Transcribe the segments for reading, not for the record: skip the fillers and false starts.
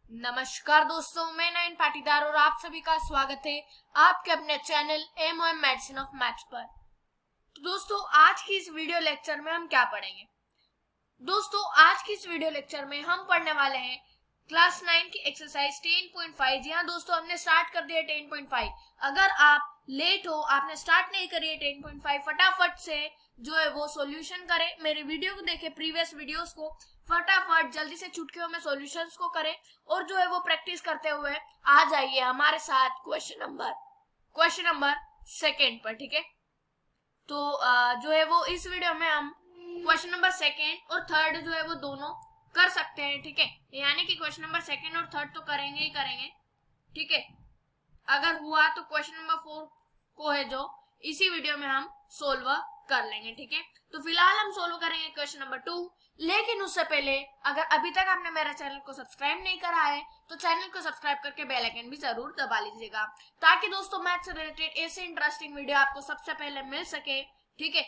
नमस्कार दोस्तों, मैं नयन पाटीदार और आप सभी का स्वागत है आपके अपने channel MOM medicine of maths पर। तो दोस्तों, आज की इस वीडियो लेक्चर में हम क्या पढ़ेंगे? दोस्तों, आज की इस वीडियो लेक्चर में हम पढ़ने वाले हैं क्लास 9 की एक्सरसाइज 10.5। जी हाँ दोस्तों, हमने स्टार्ट कर दिया 10.5। अगर आप लेट हो, आपने स्टार्ट नहीं करी है 10.5, फटाफट से जो है वो सॉल्यूशन करें। मेरे वीडियो को देखें, प्रीवियस वीडियोस को फटाफट जल्दी से चुटकियों में सॉल्यूशंस को करें और जो है वो प्रैक्टिस करते हुए आ जाइए हमारे साथ क्वेश्चन नंबर सेकेंड पर। ठीक है, तो जो है वो इस वीडियो में हम क्वेश्चन नंबर सेकेंड और थर्ड जो है वो दोनों कर सकते हैं। ठीक है, यानी कि क्वेश्चन नंबर सेकेंड और थर्ड तो करेंगे ही करेंगे। ठीक है, अगर हुआ तो क्वेश्चन नंबर 4 को है जो इसी वीडियो में हम सोल्व कर लेंगे। ठीक है, तो फिलहाल हम सोल्व करेंगे क्वेश्चन नंबर 2। लेकिन उससे पहले अगर अभी तक आपने मेरे चैनल को सब्सक्राइब नहीं करा है तो चैनल को सब्सक्राइब करके बेल आइकन भी जरूर दबा लीजिएगा, ताकि दोस्तों मैथ से रिलेटेड ऐसे इंटरेस्टिंग वीडियो आपको सबसे पहले मिल सके। ठीक है,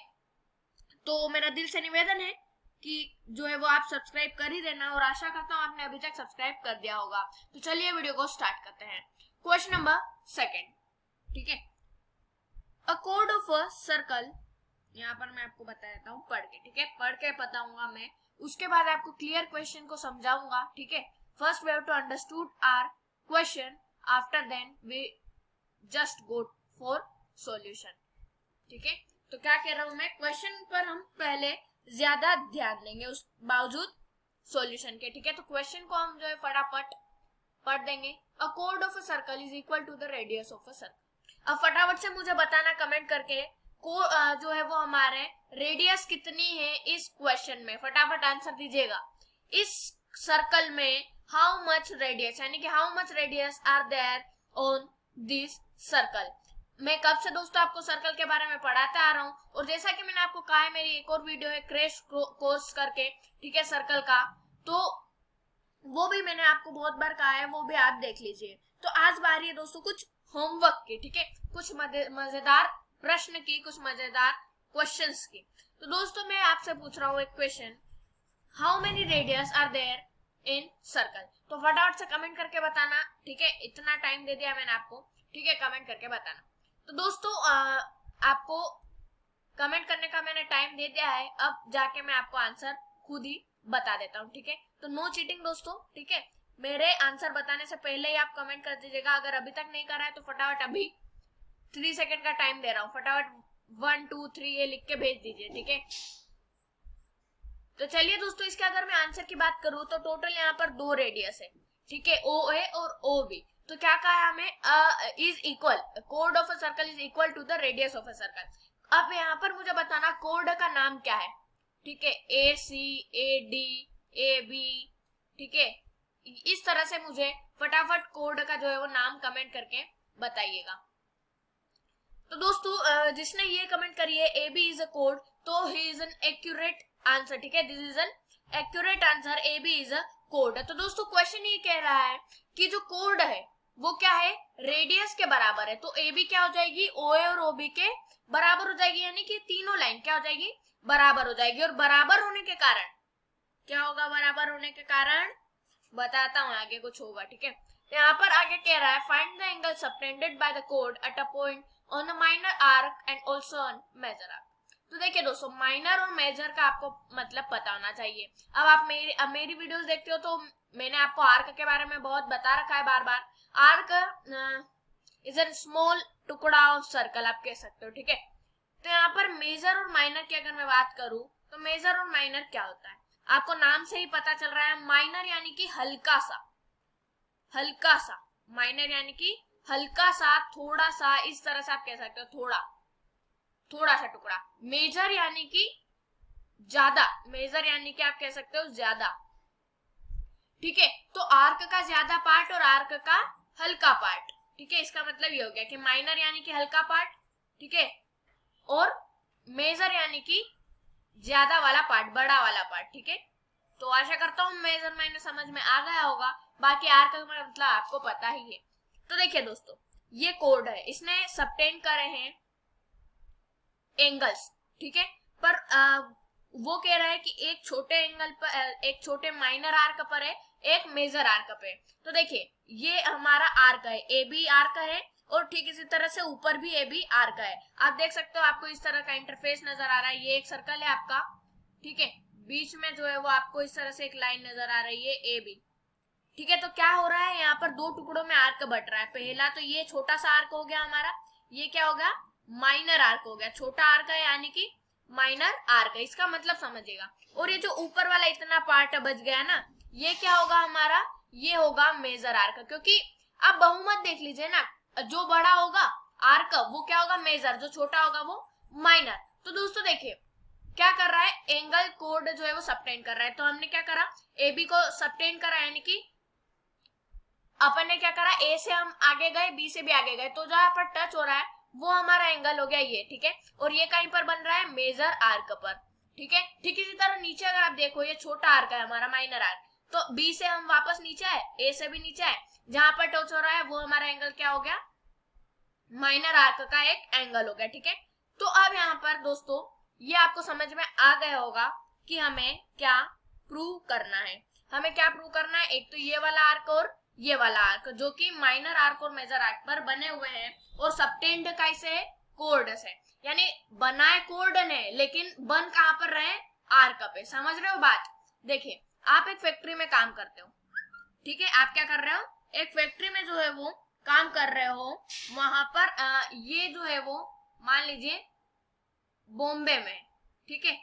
तो मेरा दिल से निवेदन है कि जो है वो आप सब्सक्राइब कर ही देना, और आशा करता हूँ आपने अभी तक सब्सक्राइब कर दिया होगा। तो चलिए वीडियो को स्टार्ट करते हैं। Question number second. ठीक है, अ कोड ऑफ अ सर्कल, यहाँ पर मैं आपको बता देता हूँ पढ़ के। ठीक है, पढ़ के बताऊंगा मैं, उसके बाद आपको क्लियर क्वेश्चन को समझाऊंगा। ठीक है, first we have to understood our question, after then we just go for solution. ठीक है, तो क्या कह रहा हूं मैं, क्वेश्चन पर हम पहले ज्यादा ध्यान देंगे उस बावजूद सॉल्यूशन के। ठीक है, तो क्वेश्चन को हम जो है फटाफट पढ़ देंगे। अ कोड of a circle is equal to the radius of a circle. अब फटाफट से मुझे बताना कमेंट करके को जो है वो हमारे रेडियस कितनी है इस क्वेश्चन में, फटाफट आंसर दीजिएगा। इस सर्कल में हाउ मच रेडियस, यानी कि how much radius are there on this circle. मैं कब से दोस्तों आपको सर्कल के बारे में पढ़ाते आ रहा हूँ, और जैसा कि मैंने आपको कहा है मेरी एक और वीडियो है क्रैश कोर्स करके, ठीक है, सर्कल का, तो वो भी मैंने आपको बहुत बार कहा है, वो भी आप देख लीजिए। तो आज बारी है दोस्तों कुछ होमवर्क की। ठीक है, कुछ मजेदार प्रश्न की, कुछ मजेदार क्वेश्चंस की। तो दोस्तों मैं आपसे पूछ रहा हूँ एक question, how many radius are there in circle. तो फटाफट से कमेंट करके बताना। ठीक है, इतना टाइम दे दिया मैंने आपको। ठीक है, कमेंट करके बताना। तो दोस्तों आपको कमेंट करने का मैंने टाइम दे दिया है, अब जाके मैं आपको आंसर खुद ही बता देता हूँ। ठीक है, तो नो चीटिंग दोस्तों। ठीक है, मेरे आंसर बताने से पहले ही आप कमेंट कर दीजिएगा। अगर अभी तक नहीं करा है तो फटाफट अभी 3 सेकंड का टाइम दे रहा हूँ, फटाफट 1 2 3 ये लिख के भेज दीजिए। ठीक है, तो चलिए दोस्तों, इसके अगर मैं आंसर की बात करूं तो टोटल यहाँ पर 2 रेडियस है। ठीक है, ओ ए और ओ बी। तो क्या कहा है हमें, इज इक्वल, कोड of a circle is equal to the radius of a circle. अब यहाँ पर मुझे बताना कोड का नाम क्या है। ठीक है, ए सी, ए डी, ए बी। ठीक है, इस तरह से मुझे फटाफट कोड का जो है वो नाम कमेंट करके बताइएगा। तो दोस्तों जिसने ये कमेंट करी है A B is a code, तो ही इज एन एक्यूरेट आंसर। ठीक है, this is an accurate answer, A B is a code. तो दोस्तों क्वेश्चन ये कह रहा है कि जो कोड है वो क्या है, रेडियस के बराबर है। तो ए बी क्या हो जाएगी, ओ ए और ओ बी के बराबर हो जाएगी, यानी कि तीनों लाइन क्या हो जाएगी, बराबर हो जाएगी। और बराबर होने के कारण क्या होगा, बराबर होने के कारण बताता हूं आगे कुछ होगा। ठीक है, यहाँ पर आगे कह रहा है find the angle subtended by the कोड at a point on a minor arc and also on major arc. तो देखिए दोस्तों, माइनर और मेजर का आपको मतलब पता होना चाहिए। अब आप मेरी वीडियोस देखते हो तो मैंने आपको आर्क के बारे में बहुत बता रखा है बार बार। आर्क इज एन स्मॉल टुकड़ा ऑफ सर्कल आप कह सकते हो। ठीक है, तो यहाँ पर मेजर और माइनर की अगर मैं बात करूं तो मेजर और माइनर क्या होता है, आपको नाम से ही पता चल रहा है। माइनर यानी कि हल्का सा, हल्का सा, माइनर यानी कि हल्का सा, थोड़ा सा, इस तरह से आप कह सकते हो, थोड़ा थोड़ा सा टुकड़ा। मेजर यानी कि ज्यादा, मेजर यानी कि आप कह सकते हो ज्यादा। ठीक है, तो आर्क का ज्यादा पार्ट और आर्क का हल्का पार्ट। ठीक है, इसका मतलब ये हो गया कि माइनर यानी कि हल्का पार्ट, ठीक है, और मेजर यानी कि ज्यादा वाला पार्ट, बड़ा वाला पार्ट। ठीक है, तो आशा करता हूँ मेजर माइनर समझ में आ गया होगा, बाकी आर्क का मतलब आपको पता ही है। तो देखिए दोस्तों, ये कोड है, इसने सबटेंड करे हैं एंगल्स। ठीक है, पर वो कह रहा है कि एक छोटे एंगल पर, एक छोटे माइनर आर्क पर है, एक मेजर आर्क पे। तो देखिए ये हमारा आर्क है, ए बी आर्क है, और ठीक इसी तरह से ऊपर भी ए बी आर्क है। आप देख सकते हो आपको इस तरह का इंटरफेस नजर आ रहा है, ये एक सर्कल है आपका, ठीक है, बीच में जो है वो आपको इस तरह से एक लाइन नजर आ रही है ए बी, ठीक है। तो क्या हो रहा है, यहाँ पर दो टुकड़ों में आर्क बट रहा है। पहला तो ये छोटा सा आर्क हो गया हमारा, ये क्या होगा, माइनर आर्क हो गया, छोटा आर्क है यानी कि माइनर आर्क है, इसका मतलब समझिएगा। और ये जो ऊपर वाला इतना पार्ट बच गया ना, ये क्या होगा हमारा, ये होगा मेजर आर्क, क्योंकि आप बहुमत देख लीजिए ना, जो बड़ा होगा आर्क वो क्या होगा, मेजर, जो छोटा होगा वो माइनर। तो दोस्तों देखिए क्या कर रहा है, एंगल कोड जो है वो सबटेंड कर रहा है। तो हमने क्या करा, ए बी को सबटेंड करा, यानी कि अपन ने क्या करा, ए से हम आगे गए, बी से भी आगे गए, तो जहां पर टच हो रहा है वो हमारा एंगल हो गया ये, ठीक है। और ये कहीं पर बन रहा है, मेजर आर्क पर, ठीक है। ठीक इसी तरह नीचे अगर आप देखो, ये छोटा आर्क है हमारा, माइनर आर्क, तो बी से हम वापस नीचे आए, ए से भी नीचे आए, जहां पर टच हो रहा है वो हमारा एंगल क्या हो गया, माइनर आर्क का एक एंगल हो गया, ठीक है। तो अब यहाँ पर दोस्तों ये आपको समझ में आ गया होगा कि हमें क्या प्रूव करना है। हमें क्या प्रूव करना है, एक तो ये वाला आर्क और ये वाला आर्क जो कि माइनर आर्क और मेजर आर्क पर बने हुए हैं, और सबटेंड कैसे है, कोड से, यानी बनाए कोड ने लेकिन बन कहां पर रहे, आर्क पे। समझ रहे हो बात। देखिए आप एक फैक्ट्री में काम करते हो, ठीक है, आप क्या कर रहे हो, एक फैक्ट्री में जो है वो काम कर रहे हो, वहां पर ये जो है वो मान लीजिए बॉम्बे में, ठीक है,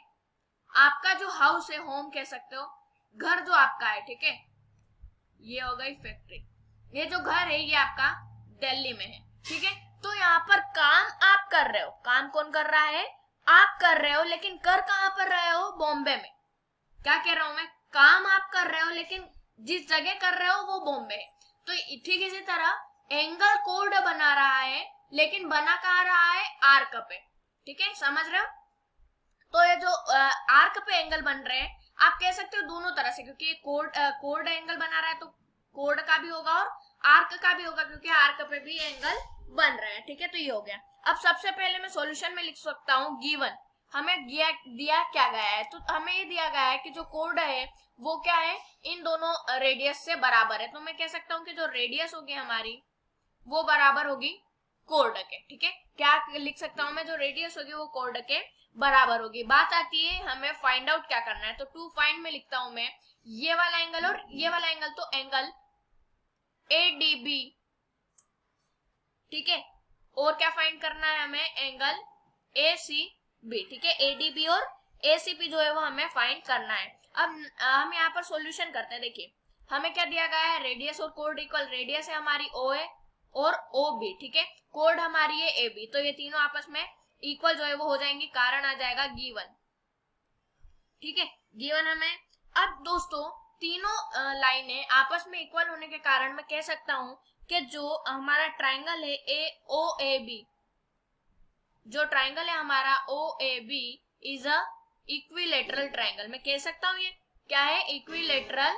आपका जो हाउस है, होम कह सकते हो, घर जो आपका है, ठीक है, ये हो गई फैक्ट्री, ये जो घर है ये आपका दिल्ली में है, ठीक है। तो यहाँ पर काम आप कर रहे हो, काम कौन कर रहा है, आप कर रहे हो, लेकिन कर कहां पर रहे हो, बॉम्बे में। क्या कह रहा हूं मैं, काम आप कर रहे हो लेकिन जिस जगह कर रहे हो वो बॉम्बे है। तो ठीक इसी तरह एंगल कोड बना रहा है, लेकिन बना कहां रहा है, आर्क पे, ठीक है, समझ रहे हो। तो ये जो आर्क पे एंगल बन रहे हैं, आप कह सकते हो दोनों तरह से, क्योंकि कोड एंगल बना रहा है तो कोड का भी होगा और आर्क का भी होगा, क्योंकि आर्क पे भी एंगल बन रहा है, ठीक है। तो ये हो गया। अब सबसे पहले मैं सॉल्यूशन में लिख सकता हूँ, गिवन हमें दिया क्या गया है, तो हमें ये दिया गया है कि जो कोड है वो क्या है, इन दोनों रेडियस से बराबर है। तो मैं कह सकता हूँ कि जो रेडियस होगी हमारी वो बराबर होगी कोड के, ठीक है। क्या लिख सकता हूं मैं, जो रेडियस होगी वो कोड के बराबर होगी। बात आती है हमें फाइंड आउट क्या करना है, तो टू फाइंड में लिखता हूं मैं ये वाला एंगल और ये वाला एंगल, तो एंगल ADB, ठीक है। और क्या फाइंड करना है हमें, एंगल ACB, ठीक है। ADB और ACB जो है वो हमें फाइंड करना है। अब हम यहाँ पर सॉल्यूशन करते हैं। देखिए हमें क्या दिया गया है, रेडियस और कोड इक्वल, रेडियस है हमारी OA और OB, ठीक है, कोड हमारी है AB, तो ये तीनों आपस में इक्वल जो है वो हो जाएंगी, कारण आ जाएगा गिवन, ठीक है, गिवन हमें। अब दोस्तों तीनों लाइनें आपस में इक्वल होने के कारण मैं कह सकता हूं कि जो हमारा ट्राइंगल है OAB, जो ट्राइंगल है हमारा OAB is a equilateral triangle. मैं कह सकता हूं ये क्या है, इक्विलेटरल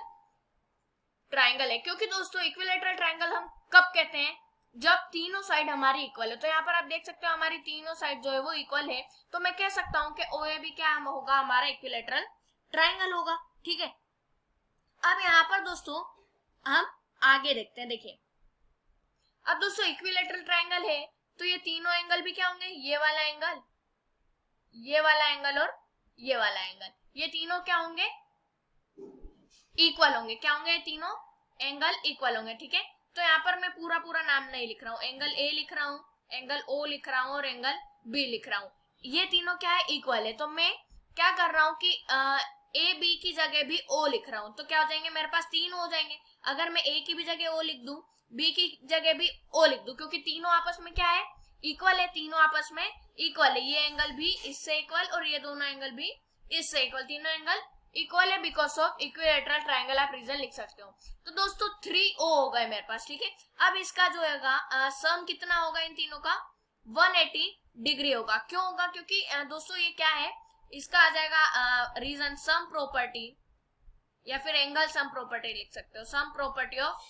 ट्राइंगल है। क्योंकि दोस्तों इक्विलेटरल ट्राइंगल हम कब कहते हैं, जब तीनों साइड हमारी इक्वल है। तो यहाँ पर आप देख सकते हो हमारी तीनों साइड जो है वो इक्वल है, तो मैं कह सकता हूं कि OAB क्या होगा, हमारा इक्विलेटरल ट्राइंगल होगा, ठीक है। अब यहाँ पर दोस्तों हम आगे देखते हैं। देखिए अब दोस्तों इक्विलेटरल ट्राइंगल है तो ये तीनों एंगल भी क्या होंगे, ये वाला एंगल, ये वाला एंगल और ये वाला एंगल, ये तीनों क्या होंगे, इक्वल होंगे। क्या होंगे, तीनों एंगल इक्वल होंगे, ठीक है। तो यहाँ पर मैं पूरा नाम नहीं लिख रहा हूँ, एंगल A लिख रहा हूँ, एंगल O लिख रहा हूँ और एंगल B लिख रहा हूँ। ये तीनों क्या है, इक्वल है। तो मैं क्या कर रहा हूँ कि AB की जगह भी O लिख रहा हूँ, तो क्या हो जाएंगे, मेरे पास तीन हो जाएंगे। अगर मैं A की भी जगह O लिख दूं, B की जगह भी O लिख दूं, क्योंकि तीनों आपस में क्या है, इक्वल है, तीनों आपस में इक्वल है। ये एंगल भी इससे इक्वल और ये दोनों एंगल भी इससे इक्वल, तीनों एंगल इक्वल है बिकॉज ऑफ इक्विलेटरल ट्राइंगल, आप रीजन लिख सकते हो। तो दोस्तों 3O हो गए मेरे पास, ठीक है। अब इसका जो है सम कितना होगा इन तीनों का, 180 डिग्री होगा। क्यों होगा, क्योंकि दोस्तों ये क्या है, इसका आ जाएगा रीजन सम प्रॉपर्टी, या फिर एंगल सम प्रॉपर्टी लिख सकते हो, सम प्रॉपर्टी ऑफ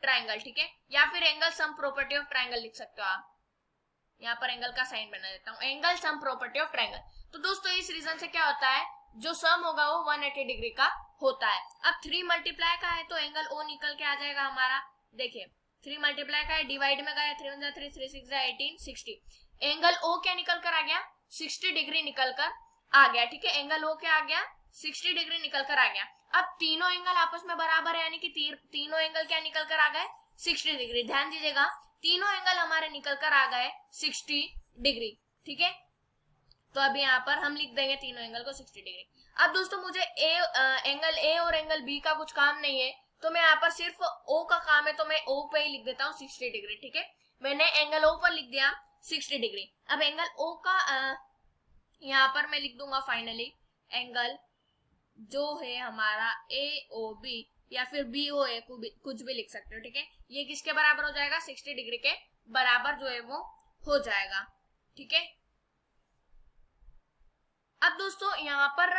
ट्राइंगल, ठीक है, या फिर angle sum property of triangle लिख सकते हो आप। यहाँ पर एंगल का साइन बना देता हूँ, angle sum property of triangle. तो दोस्तों इस रीजन से क्या होता है, जो सम होगा वो 180 डिग्री का होता है। अब 3 मल्टीप्लाई का है तो एंगल ओ निकल के आ जाएगा हमारा। देखिए 3 मल्टीप्लाई का है, डिवाइड में गया, 3 3 3 6 18 60। एंगल ओ क्या निकल कर आ गया, 60 डिग्री निकल कर आ गया। ठीक है, एंगल ओ क्या आ गया, 60 डिग्री निकल कर आ गया। अब तीनों एंगल आपस में बराबर है, यानी कि तीनों एंगल क्या निकल कर आ गए, 60 डिग्री। ध्यान दीजिएगा, तीनों एंगल हमारे निकल कर आ गए 60 डिग्री। ठीक है, तो अभी यहाँ पर हम लिख देंगे तीनों एंगल को 60 डिग्री। अब दोस्तों मुझे एंगल ए और एंगल बी का कुछ काम नहीं है, तो मैं यहाँ पर सिर्फ ओ का काम है, तो मैं ओ पे ही लिख देता हूँ 60 डिग्री। ठीक है, मैंने एंगल ओ पर लिख दिया 60 डिग्री। अब एंगल ओ का यहाँ पर मैं लिख दूंगा फाइनली एंगल जो है हमारा ए ओ बी, या फिर बी ओ ए, कुछ भी लिख सकते हो। ठीक है, ये किसके बराबर हो जाएगा, 60 डिग्री के बराबर जो है वो हो जाएगा। ठीक है, अब दोस्तों यहाँ पर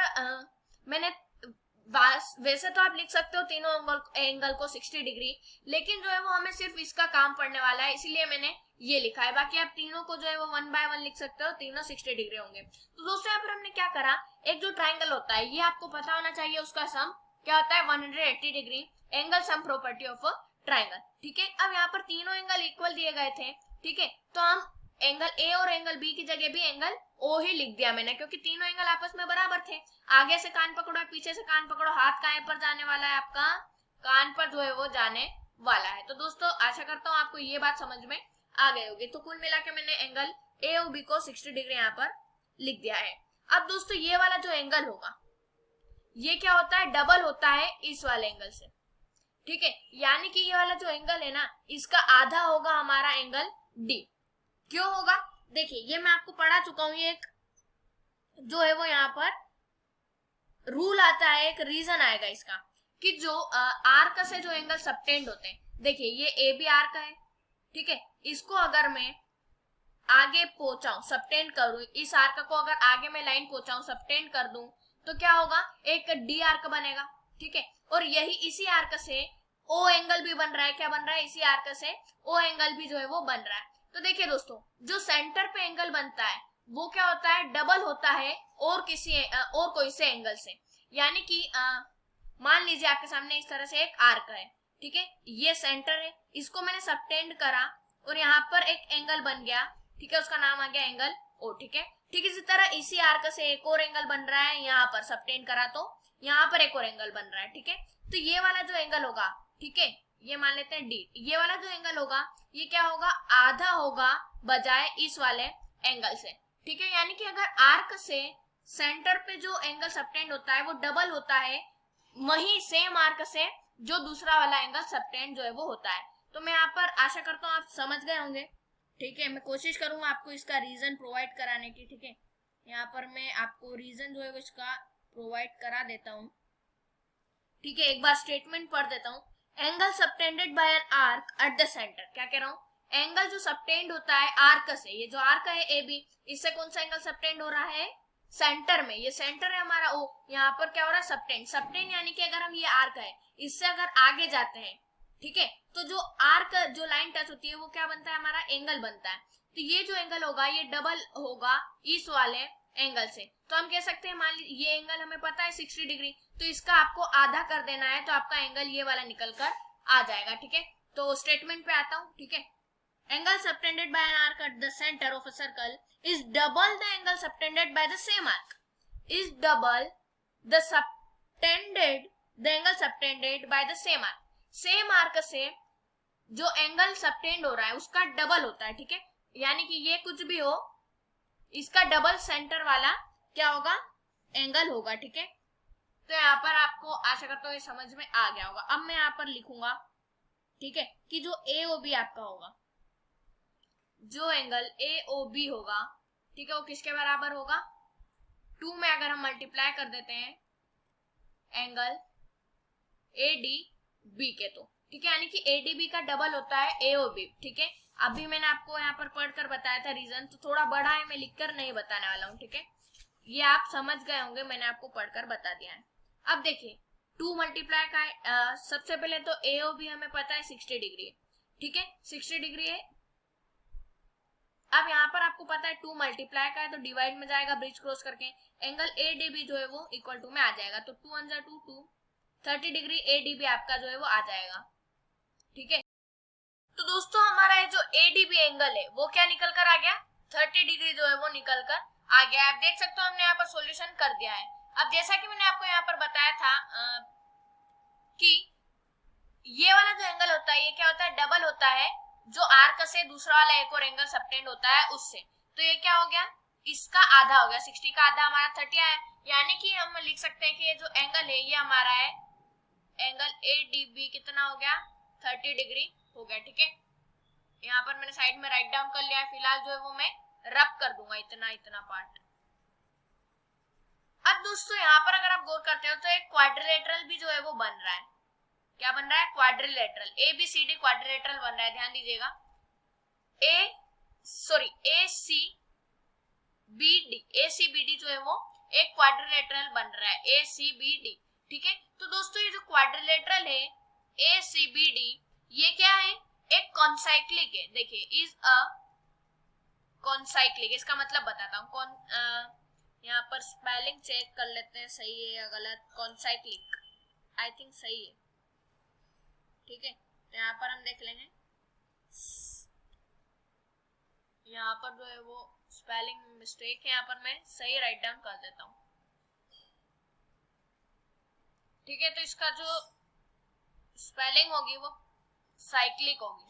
मैंने वैसे तो आप लिख सकते हो तीनों एंगल को 60 डिग्री, लेकिन जो है वो हमें सिर्फ इसका काम पड़ने वाला है, इसलिए मैंने ये लिखा है। बाकी आप तीनों को जो है वो 1 बाय 1 लिख सकते हो, तीनों 60 डिग्री होंगे। तो दोस्तों यहाँ पर हमने क्या करा, एक जो ट्राइंगल होता है ये आपको पता होना चाहिए, उसका सम क्या होता है 180 degree, angle sum property of a triangle. ठीक है, अब यहाँ पर तीनों एंगल इक्वल दिए गए थे। ठीक है, तो हम एंगल ए और एंगल बी की जगह भी एंगल ओ ही लिख दिया मैंने, क्योंकि तीनों एंगल आपस में बराबर थे। आगे से कान पकड़ो, पीछे से कान पकड़ो, हाथ कहाँ पर जाने वाला है, आपका कान पर जो है वो जाने वाला है। तो दोस्तों आशा करता हूँ आपको ये बात समझ में आ गई होगी। तो कुल मिला के मैंने एंगल ए और बी को 60 डिग्री यहाँ पर लिख दिया है। अब दोस्तों ये वाला जो एंगल होगा ये क्या होता है, डबल होता है इस वाले एंगल से। ठीक है, यानी कि ये वाला जो एंगल है ना, इसका आधा होगा हमारा एंगल डी। क्यों होगा, देखिए ये मैं आपको पढ़ा चुका हूं, ये एक जो है वो यहाँ पर रूल आता है, एक रीजन आएगा इसका, कि जो आर्क से जो एंगल सबटेंड होते हैं, देखिए ये ए बी आर्क है। ठीक है, इसको अगर मैं आगे पहुंचाऊं, सबटेंड करूं, इस आर्क को अगर आगे मैं लाइन पहुंचाऊं, सबटेंड कर दूं, तो क्या होगा, एक डी आर्क बनेगा। ठीक है, और यही इसी आर्क से ओ एंगल भी बन रहा है। क्या बन रहा है, इसी आर्क से ओ एंगल भी जो है वो बन रहा है। तो देखिए दोस्तों, जो सेंटर पे एंगल बनता है वो क्या होता है, डबल होता है और कोई से एंगल से। यानी कि मान लीजिए आपके सामने इस तरह से एक आर्क है। ठीक है, ये सेंटर है, इसको मैंने सबटेंड करा और यहाँ पर एक एंगल बन गया। ठीक है, उसका नाम आ गया एंगल ओ। ठीक है, ठीक इसी तरह इसी आर्क से एक और एंगल बन रहा है, यहाँ पर सबटेंड करा तो यहाँ पर एक और एंगल बन रहा है। ठीक है, तो ये वाला जो एंगल होगा, ठीक है, ये मान लेते हैं डी, ये वाला जो एंगल होगा ये क्या होगा, आधा होगा बजाय इस वाले एंगल से। ठीक है, यानी कि अगर आर्क से सेंटर पे जो एंगल सबटेंड होता है वो डबल होता है, वही सेम आर्क से जो दूसरा वाला एंगल सबटेंड जो है वो होता है। तो मैं यहाँ पर आशा करता हूँ आप समझ गए होंगे। ठीक है, मैं कोशिश करूंगा आपको इसका रीजन प्रोवाइड कराने की। ठीक है, यहाँ पर मैं आपको रीजन जो है वो इसका प्रोवाइड करा देता हूँ। ठीक है, एक बार स्टेटमेंट पढ़ देता हूँ। Angle subtended bye an arc at the centre, क्या कह रहा हूँ, एंगल जो सबटेंड होता है आर्क से, ये जो आर्क है ए बी, इससे कौन सा एंगल सबटेंड हो रहा है, सेंटर में, ये सेंटर है हमारा ओ, यहाँ पर क्या हो रहा है, सबटेंड। सबटेंड यानी कि अगर हम ये आर्क है, इससे अगर आगे जाते हैं, ठीक है, तो जो आर्क जो लाइन टच होती है वो क्या बनता है, हमारा एंगल बनता है। तो ये जो एंगल होगा ये डबल होगा इस वाले एंगल से। तो हम कह सकते हैं, मान लीजिए ये एंगल हमें पता है 60 डिग्री, तो इसका आपको आधा कर देना है, तो आपका एंगल ये वाला निकल कर आ जाएगा। ठीक है, तो स्टेटमेंट पे आता हूं। ठीक है, angle subtended bye an arc at the centre of a circle is double the angle subtended by the same arc, is double the subtended the angle subtended by the same arc. Same arc से जो angle subtend हो रहा है उसका double होता है। ठीक है, यानी कि ये कुछ भी हो, इसका डबल सेंटर वाला क्या होगा, एंगल होगा। ठीक है, तो यहाँ पर आपको आशा करता हूँ ये समझ में आ गया होगा। अब मैं यहाँ पर लिखूंगा, ठीक है, कि जो ए ओ बी आपका होगा, जो एंगल ए ओ बी होगा, ठीक है, वो किसके बराबर होगा, 2 में अगर हम मल्टीप्लाई कर देते हैं एंगल ए डी बी के, तो ठीक है, यानी कि ए डी बी का डबल होता है ए ओ बी। ठीक है, अभी मैंने आपको यहाँ पर पढ़कर बताया था रीजन, तो थोड़ा बड़ा है, मैं लिखकर नहीं बताने वाला हूँ। ठीक है, ये आप समझ गए होंगे, मैंने आपको पढ़कर बता दिया है। अब देखिए 2 मल्टीप्लाई का है, सबसे पहले तो ए ओ बी हमें पता है 60 डिग्री है। ठीक है, 60 डिग्री है। अब यहाँ पर आपको पता है 2 मल्टीप्लाई का है तो डिवाइड में जाएगा ब्रिज क्रॉस करके, एंगल ADB जो है वो इक्वल टू में आ जाएगा, तो 2 1 2 2 30 डिग्री ADB आपका जो है वो आ जाएगा। ठीक है, तो दोस्तों हमारा जो ADB एंगल है वो क्या निकल कर आ गया, 30 डिग्री जो है वो निकल कर आ गया। आप देख सकते हो हमने यहाँ पर सॉल्यूशन कर दिया है। अब जैसा कि मैंने आपको यहाँ पर बताया था कि ये वाला जो एंगल होता है ये क्या होता है, डबल होता है जो आर्क से दूसरा वाला एक और एंगल सबटेंड होता है उससे। तो ये क्या हो गया, इसका आधा हो गया, 60 का आधा हमारा 30 आया, यानी कि हम लिख सकते हैं कि ये जो एंगल है ये हमारा है एंगल ADB कितना हो गया, 30 डिग्री हो गया। ठीक है, यहाँ पर मैंने साइड में राइट डाउन कर लिया है, फिलहाल जो है वो मैं रब कर दूंगा इतना इतना पार्ट। अब दोस्तों यहाँ पर अगर आप गौर करते हो तो एक क्वाड्रिलेटरल भी जो है वो बन रहा है। क्या बन रहा है, क्वाड्रिलेटरल, ABCD क्वाड्रिलेटरल बन रहा है, ध्यान दीजिएगा, ACBD जो है वो एक क्वाड्रिलेटरल बन रहा है, ACBD। ठीक है, तो दोस्तों ये जो क्वाड्रिलेटरल है ACBD ये क्या है, एक कॉन्साइक्लिक है। देखिए, इज अ कॉन्साइक्लिक, इसका मतलब बताता हूँ, यहाँ पर स्पेलिंग चेक कर लेते हैं सही है या गलत, कॉन्साइक्लिक आई थिंक सही है। ठीक है, तो यहाँ पर हम देख लेंगे, यहाँ पर जो है वो स्पेलिंग मिस्टेक है, यहाँ पर मैं सही राइट डाउन कर देता हूँ। ठीक है, तो इसका जो स्पेलिंग होगी वो साइक्लिक होगी।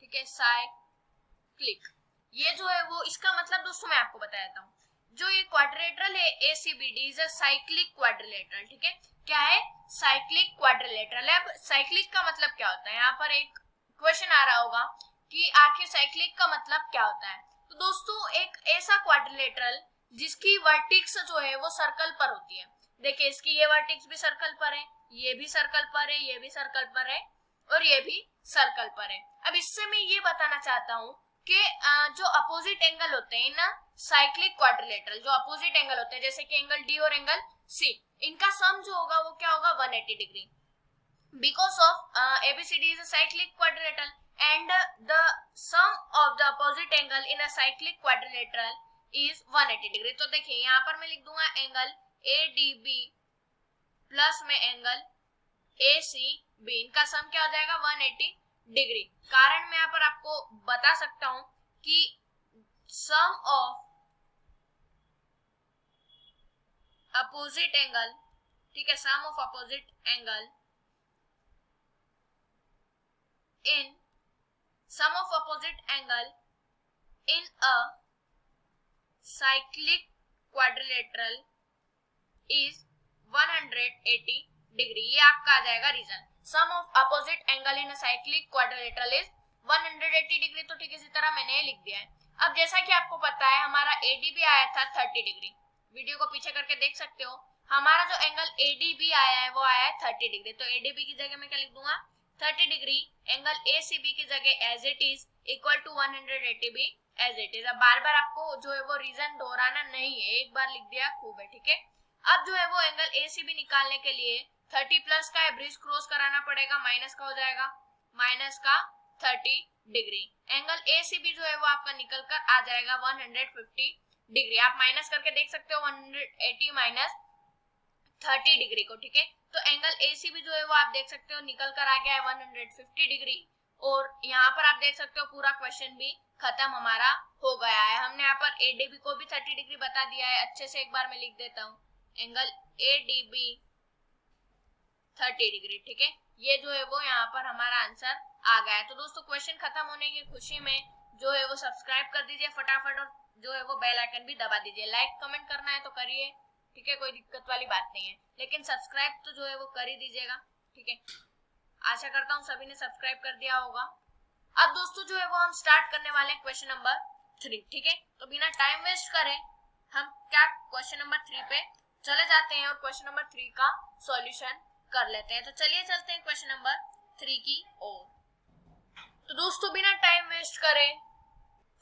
ठीक है, साइक्लिक, ये जो है वो इसका मतलब दोस्तों मैं आपको बता देता हूँ, जो ये क्वाड्रिलेटरल है ACBD is a cyclic quadrilateral. ठीक है, क्या है, साइक्लिक क्वाड्रिलेटरल है। अब साइक्लिक का मतलब क्या होता है, यहाँ पर एक क्वेश्चन आ रहा होगा कि आखिर साइक्लिक का मतलब क्या होता है। तो दोस्तों एक ऐसा क्वाड्रिलेटरल जिसकी वर्टिक्स जो है वो सर्कल पर होती है। देखिए, इसकी ये वर्टिक्स भी सर्कल पर है, ये भी सर्कल पर है, ये भी सर्कल पर है और ये भी सर्कल पर है। अब इससे मैं ये बताना चाहता हूँ कि जो अपोजिट एंगल होते हैं ना साइक्लिक क्वाड्रिलेटरल, जो अपोजिट एंगल होते हैं जैसे कि एंगल D और एंगल C, इनका सम जो होगा वो क्या होगा, 180 degree, because of ABCD is a cyclic quadrilateral and the sum of the opposite angle in a cyclic quadrilateral is 180 degree. तो देखिए यहाँ पर मैं लिख दूंगा एंगल ADB प्लस में एंगल ACB, इनका सम क्या हो जाएगा, 180 डिग्री। कारण मैं यहाँ पर आपको बता सकता हूं कि सम ऑफ अपोजिट एंगल, ठीक है, sum of opposite angle in sum of opposite angle in a cyclic quadrilateral is 180 degree. ये आपका आ जाएगा reason, sum of opposite angle in a cyclic quadrilateral is 180 degree. तो ठीक इसी तरह मैंने लिख दिया है। अब जैसा कि आपको पता है हमारा ADB आया था 30 डिग्री, वीडियो को पीछे करके देख सकते हो, हमारा जो एंगल ADB आया है वो आया है 30 डिग्री। तो ADB की जगह मैं क्या लिख दूंगा, 30 डिग्री, एंगल ACB की जगह as it is equal to 180 भी एज इट इज। अब बार बार आपको जो है वो रीजन दोहराना नहीं है, एक बार लिख दिया खूब है। ठीक है, अब जो है वो एंगल ACB निकालने के लिए 30 प्लस का ब्रिज क्रॉस कराना पड़ेगा, माइनस का हो जाएगा, माइनस का 30 डिग्री। एंगल ACB जो है वो आपका निकल कर आ जाएगा 150 डिग्री। आप माइनस करके देख सकते हो 180 माइनस 30 डिग्री को। ठीक है, तो एंगल ACB जो है वो आप देख सकते हो निकल कर आ गया है 150 डिग्री। और यहाँ पर आप देख सकते हो पूरा क्वेश्चन भी खत्म हमारा हो गया है। हमने यहाँ पर ADB को भी 30 डिग्री बता दिया है, अच्छे से एक बार मैं लिख देता हूँ, एंगल ADB 30 डिग्री। ठीक है, ये जो है वो यहाँ पर हमारा आंसर आ गया है। तो दोस्तों क्वेश्चन खत्म होने की खुशी में जो है वो सब्सक्राइब कर दीजिए फटाफट और जो है वो बेल आइकन भी दबा दीजिए। लाइक कमेंट करना है तो करिए, ठीक है, कोई दिक्कत वाली बात नहीं है, लेकिन सब्सक्राइब तो जो है वो कर ही दीजिएगा। ठीक है, आशा करता हूँ सभी ने सब्सक्राइब कर दिया होगा। अब दोस्तों जो है वो हम स्टार्ट करने वाले हैं क्वेश्चन नंबर 3। ठीक है, तो बिना टाइम वेस्ट करे हम क्या क्वेश्चन नंबर 3 पे चले जाते हैं और क्वेश्चन नंबर 3 का सॉल्यूशन कर लेते हैं। तो चलिए चलते हैं क्वेश्चन नंबर 3 की ओर। तो दोस्तों बिना टाइम वेस्ट करे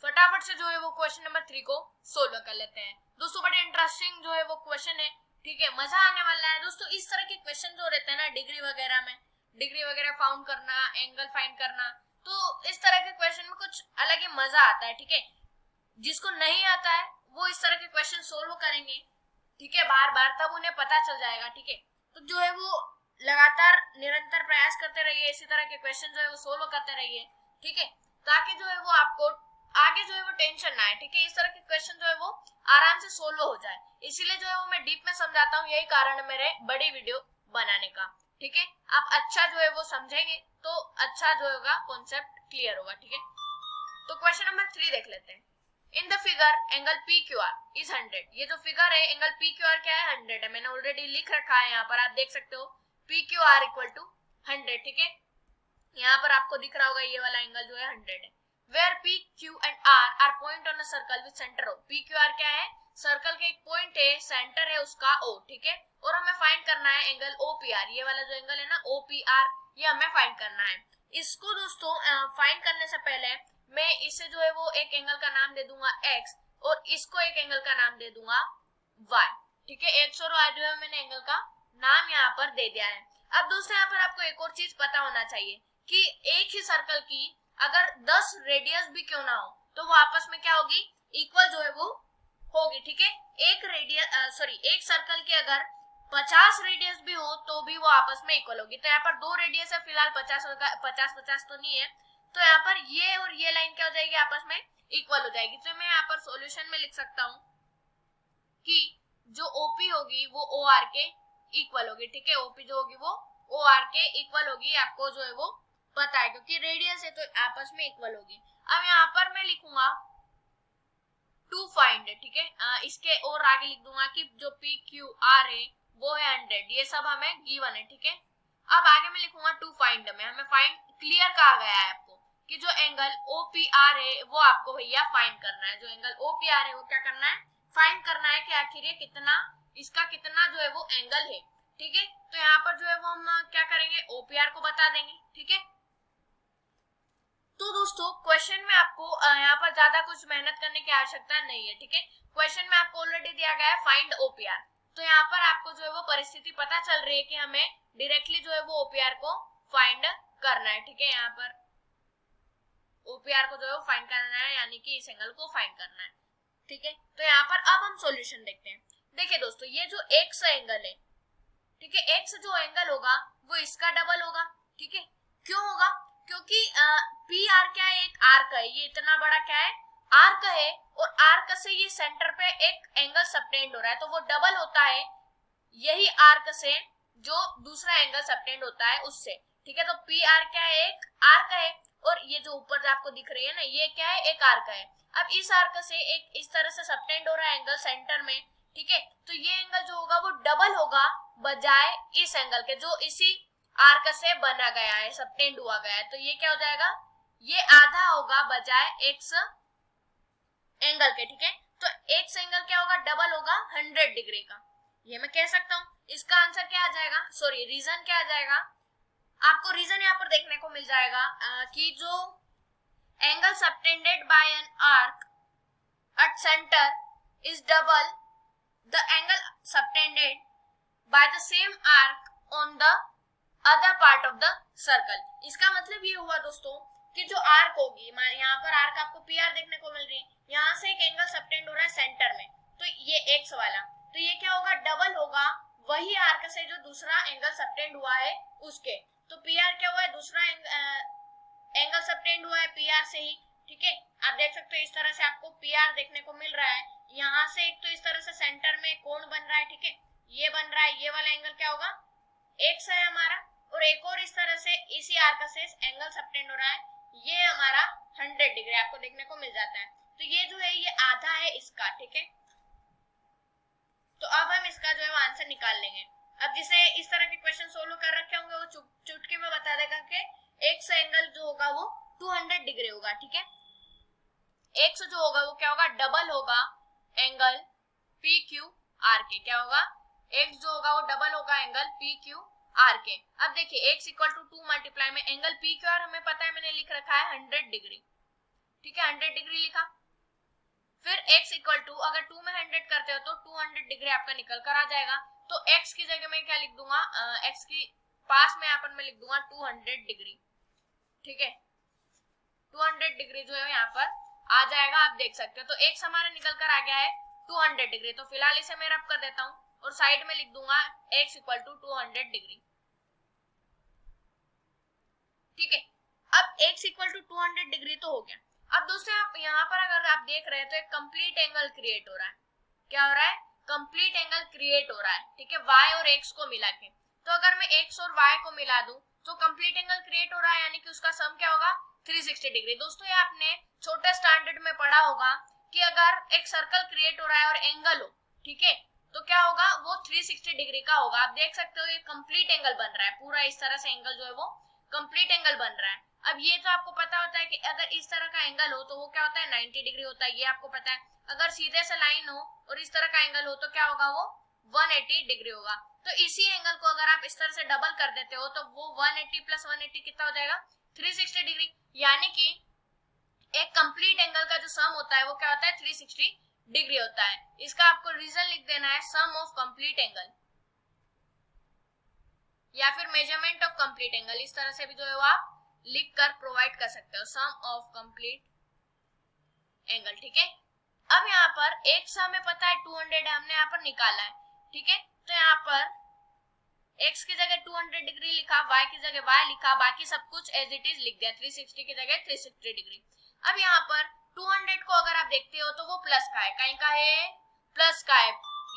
फटाफट से जो है वो क्वेश्चन नंबर 3 को सोल्व कर लेते हैं। दोस्तों बड़े इंटरेस्टिंग जो है वो क्वेश्चन है, ठीक है, मजा आने वाला है। दोस्तों इस तरह के क्वेश्चन जो रहते हैं ना डिग्री वगैरह फाउंड करना, एंगल फाइंड करना, तो इस तरह के क्वेश्चन में कुछ अलग ही मजा आता है। ठीक है, जिसको नहीं आता है वो इस तरह के क्वेश्चन सोल्व करेंगे, ठीक है, बार बार, तब उन्हें पता चल जाएगा, ठीक है। तो जो है वो लगातार निरंतर प्रयास करते रहिए, इसी तरह के क्वेश्चन जो है वो सोल्व करते रहिए, ठीक है, ताकि जो है वो आपको आगे जो है वो टेंशन ना आए, ठीक है। इस तरह के क्वेश्चन जो है वो आराम से सोल्व हो जाए, इसीलिए जो है वो मैं डीप में समझाता हूँ, यही कारण है मेरे बड़ी वीडियो बनाने का, ठीक है। आप अच्छा जो है वो समझेंगे तो अच्छा जो होगा कॉन्सेप्ट क्लियर होगा, ठीक है। तो क्वेश्चन नंबर 3 देख लेते हैं। In the figure angle P Q are is 100। ये जो फिगर है एंगल पी क्यू आर क्या है, 100 है। मैंने ऑलरेडी लिख रखा है, यहाँ पर आप देख सकते हो P Q R equal to 100, ठीक है। यहाँ पर आपको दिख रहा होगा ये वाला एंगल जो है 100 है। Where P Q and R are point on a circle with centre O. P Q R क्या है, सर्कल के एक पॉइंट है, सेंटर है उसका ओ, ठीक है। और हमें फाइंड करना है एंगल ओ पी आर, ये वाला जो एंगल है ना ओ पी आर, ये हमें फाइंड करना है। इसको दोस्तों फाइंड करने से पहले मैं इसे जो है वो एक एंगल का नाम दे दूंगा x, और इसको एक एंगल का नाम दे दूंगा y, ठीक है। x और y जो है मैंने एंगल का नाम यहाँ पर दे दिया है। अब दोस्तों यहाँ पर आपको एक और चीज पता होना चाहिए कि एक ही सर्कल की अगर 10 रेडियस भी क्यों ना हो तो वो आपस में क्या होगी, इक्वल जो है वो होगी, ठीक है। एक सर्कल के अगर 50 रेडियस भी हो तो भी वो आपस में इक्वल होगी। तो यहाँ पर 2 रेडियस है फिलहाल, 50 तो नहीं है, तो यहाँ पर ये और ये लाइन क्या हो जाएगी, आपस में इक्वल हो जाएगी। तो मैं यहाँ पर सॉल्यूशन में लिख सकता हूँ कि जो ओपी होगी वो ओ आर के इक्वल होगी, ठीक है। ओपी जो होगी वो ओ आर के इक्वल होगी, आपको जो है वो पता है क्योंकि रेडियस है तो आपस में इक्वल होगी। अब यहाँ पर मैं लिखूंगा टू फाइंड, ठीक है। इसके और आगे लिख दूंगा कि जो पी क्यू आर है वो है 100, ये सब हमें गिवन है, ठीक है। अब आगे मैं लिखूंगा टू फाइंड में, हमें फाइंड क्लियर कहा गया है आपको कि जो एंगल ओ पी आर है वो आपको भैया फाइंड करना है। जो एंगल ओ पी आर है वो क्या करना है, फाइंड करना है कि आखिर ये कितना, इसका कितना जो है वो एंगल है, ठीक है। तो यहाँ पर जो है वो हम क्या करेंगे, ओ पी आर को बता देंगे, ठीक है। तो दोस्तों क्वेश्चन में आपको यहाँ पर ज्यादा कुछ मेहनत करने की आवश्यकता नहीं है, ठीक है। क्वेश्चन में आपको ऑलरेडी दिया गया है फाइंड ओपीआर, तो यहाँ पर आपको जो है वो परिस्थिति पता चल रही है कि हमें डायरेक्टली जो है वो ओपीआर को फाइंड करना है, ठीक है। यहाँ पर ओपीआर को जो है वो फाइंड करना है, यानी कि इस एंगल को फाइंड करना है, ठीक है। तो यहाँ पर अब हम सॉल्यूशन देखते हैं। देखिए दोस्तों ये जो एक्स एंगल है, ठीक है, एक्स जो एंगल होगा वो इसका डबल होगा, ठीक है। क्यों होगा, क्योंकि पी आर क्या है, एक आर्क है, ये इतना बड़ा क्या है, आर्क है, और आर्क से ये सेंटर पे एक एंगल सबटेंड हो रहा है तो वो डबल होता है यही आर्क से जो दूसरा एंगल सबटेंड होता है उससे, ठीक है। तो पी आर क्या है, एक आर्क है, और ये जो ऊपर आपको दिख रही है ना ये क्या है, एक आर्क है। अब इस आर्क से एक इस तरह से सबटेंड हो रहा है एंगल सेंटर में, ठीक है। तो ये एंगल जो होगा वो डबल होगा बजाय इस एंगल के जो इसी आर्क से बना गया है, सबटेंड हुआ गया है। तो ये क्या हो जाएगा, ये आधा होगा बजाय एक्स एंगल के, ठीक है। तो एक्स एंगल क्या होगा, डबल होगा 100 डिग्री का, ये मैं कह सकता हूँ। इसका आंसर क्या आ जाएगा, सॉरी रीजन क्या आ जाएगा, आपको रीजन यहाँ पर देखने को मिल जाएगा कि जो angle subtended bye an arc at centre is double the angle subtended by the same arc on the other part of the circle. इसका मतलब ये हुआ दोस्तों कि जो आर्क होगी, यहाँ पर आर्क आपको पी आर देखने को मिल रही है, यहाँ से एक एंगल सबटेंड हो रहा है सेंटर में, तो ये एक्स वाला, तो ये क्या होगा, डबल होगा वही आर्क से जो दूसरा एंगल सबटेंड हुआ है उसके। तो पी आर क्या हुआ है, दूसरा एंगल सबटेंड हुआ है पी आर से ही, ठीक है। आप देख सकते हो इस तरह से आपको पी आर देखने को मिल रहा है, यहाँ से एक तो इस तरह से सेंटर में कोण बन रहा है, ठीक है, ये बन रहा है, ये वाला एंगल क्या होगा, एक्स है हमारा, और एक और इस तरह से इसी आर्क से एंगल सबटेंड हो रहा है, ये हमारा 100 डिग्री आपको देखने को मिल जाता है। तो ये जो है ये आधा है इसका, ठीक है। तो अब हम इसका जो है आंसर निकाल लेंगे। अब जिसे इस तरह के क्वेश्चन सोल्व कर रखे होंगे वो चुटकी में बता देगा कि एक्स एंगल जो होगा वो 200 डिग्री होगा, ठीक है। एक्स जो होगा वो क्या होगा, डबल होगा एंगल पी क्यू आर के, क्या होगा, एक्स जो होगा वो डबल होगा एंगल पी क्यू आर के। अब देखिए x इक्वल टू 2 मल्टीप्लाई में एंगल पी क्यू आर हमें पता है, मैंने लिख रखा है 100 डिग्री, ठीक है, 100 डिग्री लिखा। फिर x इक्वल टू अगर 2 में 100 करते हो तो 200 डिग्री आपका निकल कर आ जाएगा। तो x की जगह मैं क्या लिख दूंगा, x की पास में यहाँ पर मैं लिख दूंगा 200 डिग्री, ठीक है। 200 डिग्री जो है यहाँ पर आ जाएगा, आप देख सकते हो। तो x हमारा निकल कर आ गया है 200 डिग्री। तो फिलहाल इसे मैं रब कर देता हूँ और साइड में लिख दूंगा x इक्वल टू 200 डिग्री। ठीक है, अब x इक्वल टू 200 डिग्री तो हो गया। अब दोस्तों आप यहाँ पर अगर आप देख रहे हैं तो एक कंप्लीट एंगल क्रिएट हो रहा है। क्या हो रहा है? कंप्लीट एंगल क्रिएट हो रहा है। ठीक है, y और x को मिला के। तो अगर मैं x और y को मिला दूं तो कंप्लीट एंगल क्रिएट हो रहा है, यानी कि उसका सम क्या होगा? 360 डिग्री। दोस्तों ये आपने छोटे स्टैंडर्ड में पढ़ा होगा कि अगर एक सर्कल क्रिएट हो रहा है और एंगल हो, ठीक है, तो क्या होगा? वो 360 डिग्री का होगा। आप देख सकते हो ये कंप्लीट एंगल बन रहा है, पूरा इस तरह से एंगल जो है वो कंप्लीट एंगल बन रहा है। अब ये तो आपको पता होता है कि अगर इस तरह का एंगल हो तो वो क्या होता है? 90 डिग्री होता है, ये आपको पता है। अगर सीधे से लाइन हो और इस तरह का एंगल हो तो क्या होगा? वो 180 डिग्री होगा। तो इसी एंगल को अगर आप इस तरह से डबल कर देते हो तो वो 180 प्लस 180 कितना हो जाएगा? 360 डिग्री। यानी कि एक कंप्लीट एंगल का जो सम होता है वो क्या होता है? 360 डिग्री होता है। इसका आपको रीजन लिख देना है सम ऑफ कंप्लीट एंगल या फिर मेजरमेंट ऑफ कंप्लीट एंगल। इस तरह से भी जो है वो आप लिख कर प्रोवाइड कर सकते हो, सम ऑफ कंप्लीट एंगल। ठीक है, अब यहाँ पर एक सम हमें पता है 200 है, हमने यहाँ पर निकाला है। ठीक है, तो यहाँ पर x की जगह 200 डिग्री लिखा, y की जगह y लिखा, बाकी सब कुछ एज इट इज लिख दिया, 360 की जगह 360 डिग्री। अब यहाँ पर 200 को अगर आप देखते हो तो वो प्लस का है, कहीं का है? प्लस का है।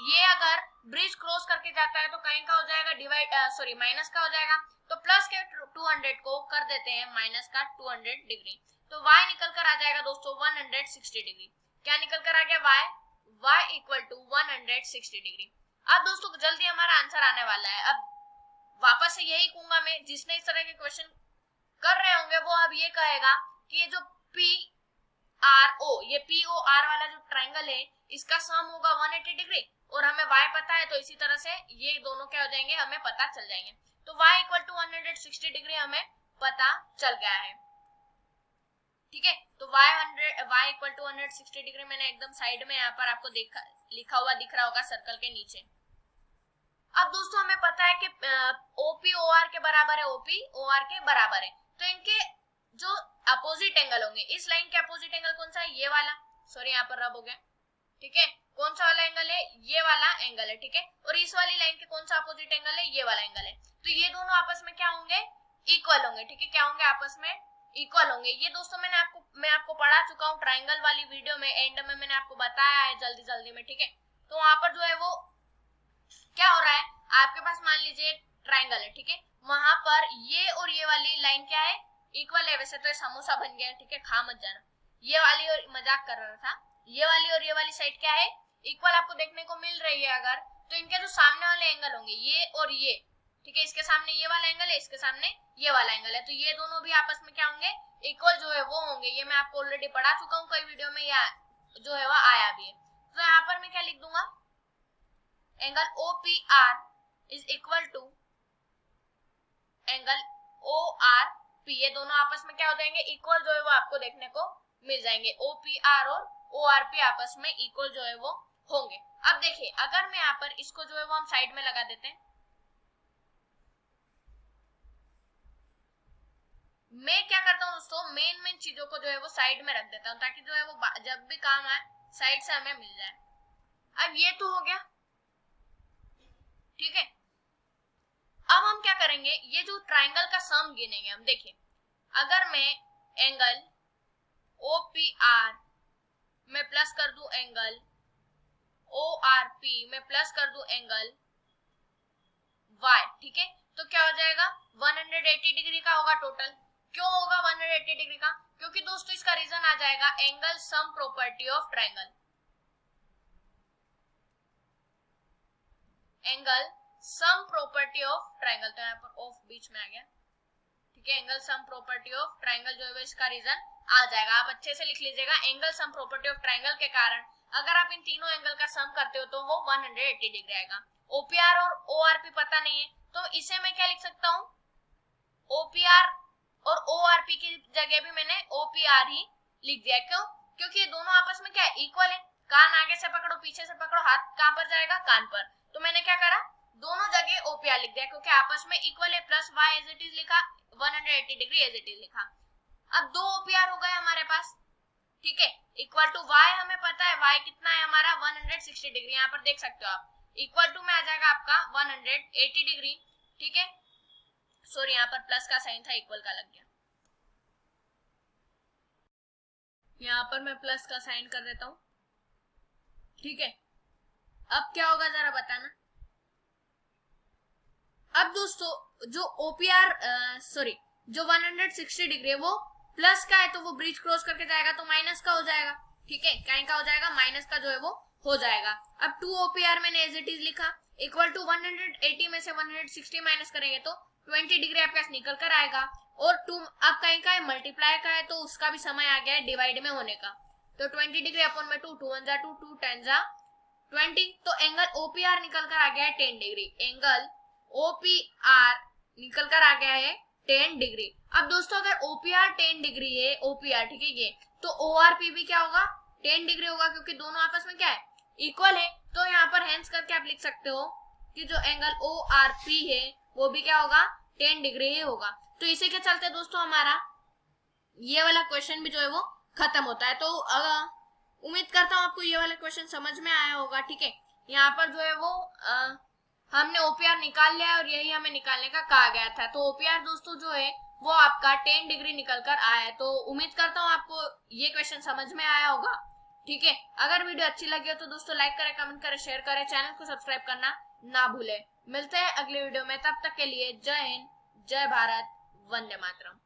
ये अगर ब्रिज क्रॉस करके जाता है तो कहीं का हो जाएगा? डिवाइड माइनस का हो जाएगा। तो प्लस के 200 को कर देते हैं माइनस का 200 डिग्री। तो y निकल कर आ जाएगा दोस्तों 160 डिग्री। क्या निकल कर आ गया? y equal to 160 degree. अब दोस्तों जल्दी हमारा आंसर आने वाला है। अब वापस से यही कहूंगा मैं, जिसने इस तरह के क्वेश्चन कर रहे होंगे वो अब ये कहेगा कि ये जो PRO, ये POR वाला जो ट्रायंगल है इसका सम होगा 180 डिग्री और हमें y पता है, तो इसी तरह से ये दोनों क्या हो जाएंगे? हमें पता चल जाएंगे। तो y इक्वल टू 160 डिग्री हमें पता चल गया है। ठीक है, तो y इक्वल टू 160 डिग्री मैंने एकदम साइड में यहाँ पर आपको लिखा हुआ दिख रहा होगा सर्कल के नीचे। अब दोस्तों हमें पता है कि OP OR के बराबर है, OP OR के बराबर है। तो इनके जो अपोजिट एंगल होंगे, इस लाइन के अपोजिट एंगल कौन सा है? ये वाला। सॉरी यहाँ पर रब हो गया। ठीक है, कौन सा वाला एंगल है? ये वाला एंगल है। ठीक है, और इस वाली लाइन के कौन सा अपोजिट एंगल है? ये वाला एंगल है। तो ये दोनों आपस में क्या होंगे? इक्वल होंगे। ठीक है, क्या होंगे? आपस में इक्वल होंगे। ये दोस्तों मैं आपको पढ़ा चुका हूँ ट्राइंगल वाली वीडियो में, एंड में मैंने आपको बताया है जल्दी में। ठीक है, तो वहां पर जो है वो क्या हो रहा है? आपके पास मान लीजिए एक ट्राइंगल है। ठीक है, वहां पर ये और ये वाली लाइन क्या है? इक्वल है। वैसे तो ये समोसा बन गया है, ठीक है, खा मत जाना। ये वाली और मजाक कर रहा था, ये वाली और ये वाली साइड क्या है? इक्वल आपको देखने को मिल रही है। अगर तो इनके जो सामने वाले एंगल होंगे ये और ये, ठीक है, इसके सामने ये वाला एंगल है, इसके सामने ये वाला एंगल है, तो ये दोनों भी आपस में क्या होंगे? इक्वल जो है वो होंगे। ये मैं आपको ऑलरेडी पढ़ा चुका हूँ कई वीडियो में, या जो है वो आया भी है। तो यहाँ पर मैं क्या लिख दूंगा? Angle OPR is equal to angle ORP। ये दोनों आपस में क्या हो जाएंगे? इक्वल जो है वो आपको देखने को मिल जाएंगे। OPR और ORP आपस में इक्वल जो है वो होंगे। अब देखिए, अगर मैं यहाँ पर इसको जो है वो हम साइड में लगा देते हैं, मैं क्या करता हूँ दोस्तों, मेन चीजों को जो है वो साइड में रख देता हूँ ताकि जो है वो जब भी काम आए साइड से हमें मिल जाए। अब ये तो हो गया। ठीक है, अब हम क्या करेंगे? ये जो ट्राइंगल का सम गिनेंगे हम। देखिए, अगर मैं एंगल OPR में प्लस कर दूं एंगल ORP में प्लस कर दूं एंगल Y, ठीक है, तो क्या हो जाएगा? 180 डिग्री का होगा टोटल। क्यों होगा 180 डिग्री का? क्योंकि दोस्तों इसका रीजन आ जाएगा angle sum property of triangle. Angle sum property of triangle, तो यहाँ पर ऑफ बीच में आ गया। ठीक है, angle sum property of triangle जो है इसका रीजन आ जाएगा। आप अच्छे से लिख लीजिएगा, angle sum property of triangle के कारण अगर आप इन तीनों एंगल का सम करते हो तो वो 180 डिग्री आएगा। OPR और ORP पता नहीं है तो इसे मैं क्या लिख सकता हूँ? OPR और ORP की जगह भी मैंने OPR ही लिख दिया। क्यों? क्योंकि ये दोनों आपस में क्या है? इक्वल है। कान आगे से पकड़ो, पीछे से पकड़ो, हाथ कहाँ पर जाएगा? कान पर। तो मैंने क्या करा? दोनों जगह OPR लिख दिया क्योंकि आपस में इक्वल है। Plus Y as it is लिखा, 180 डिग्री एज इट इज लिखा। अब दो OPR हो गए हमारे पास। ठीक है, इक्वल टू y हमें पता है y कितना है हमारा 160 डिग्री, यहाँ पर देख सकते हो आप, इक्वल टू में आ जाएगा आपका 180 डिग्री। ठीक है, सॉरी यहाँ पर प्लस का साइन था, इक्वल का लग गया, यहाँ पर मैं प्लस का साइन कर देता हूं। ठीक है, अब क्या होगा जरा बताना। अब दोस्तों जो OPR सॉरी जो 160 डिग्री है वो प्लस का है, तो वो ब्रिज क्रॉस करके जाएगा तो माइनस का हो जाएगा। ठीक है, कहीं का हो जाएगा, माइनस का जो है वो हो जाएगा। अब 2 OPR मैंने एज इट इज लिखा, इक्वल टू 180 में से 160 माइनस करेंगे तो 20 डिग्री आपके पास निकल कर आएगा। और 2 अब कहीं का है, मल्टीप्लाई का है, तो उसका भी समय आ गया है डिवाइड में होने का, तो 20 डिग्री अपॉन में 2, 2 1 जा 2, 2 10 जा 20, तो एंगल OPR निकल कर आ गया है 10 डिग्री। एंगल OPR निकल कर आ गया है 10 डिग्री। अब दोस्तों अगर OPR 10 डिग्री है, OPR ठीक है ये, तो ORP भी क्या होगा, 10 डिग्री होगा, क्योंकि दोनों आपस में क्या है, इक्वल है। तो यहाँ पर हेंस करके आप लिख सकते हो कि जो एंगल ORP है वो भी क्या होगा, 10 डिग्री ही होगा। तो इसे क्या चलते दोस्तों, हमारा ये वाला क्वेश्चन भी जो है वो खत्म होता है। तो उम्मीद करता हूँ आपको ये वाला क्वेश्चन समझ में आया होगा। ठीक है, यहाँ पर जो है वो हमने OPR निकाल लिया है और यही हमें निकालने का कहा गया था। तो OPR दोस्तों जो है वो आपका 10 डिग्री निकल कर आया है। तो उम्मीद करता हूँ आपको ये क्वेश्चन समझ में आया होगा। ठीक है, अगर वीडियो अच्छी लगी हो तो दोस्तों लाइक करें, कमेंट करें, शेयर करें, चैनल को सब्सक्राइब करना ना भूलें। मिलते हैं अगले वीडियो में, तब तक के लिए जय हिंद, जय भारत, वंदे मातरम।